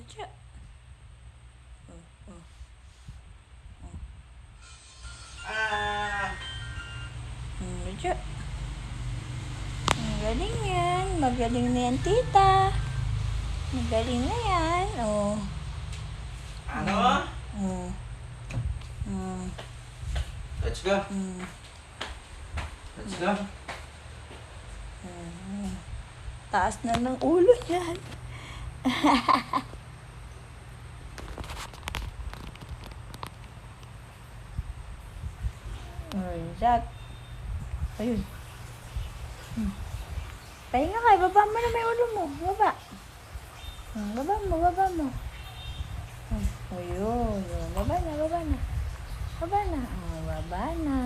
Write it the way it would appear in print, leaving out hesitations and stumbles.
Tiyo. Oh. Tiyo. Magaling yan. Magaling na yan, tita. Magaling na yan. Oh. Ano? Let's go. Let's go. Taas na ng ulo niyan. Jack. Ayun. Pahinga ka. Baba mo na may ulo mo. Baba. Baba mo. Ayun. Baba na. Baba na. Baba na.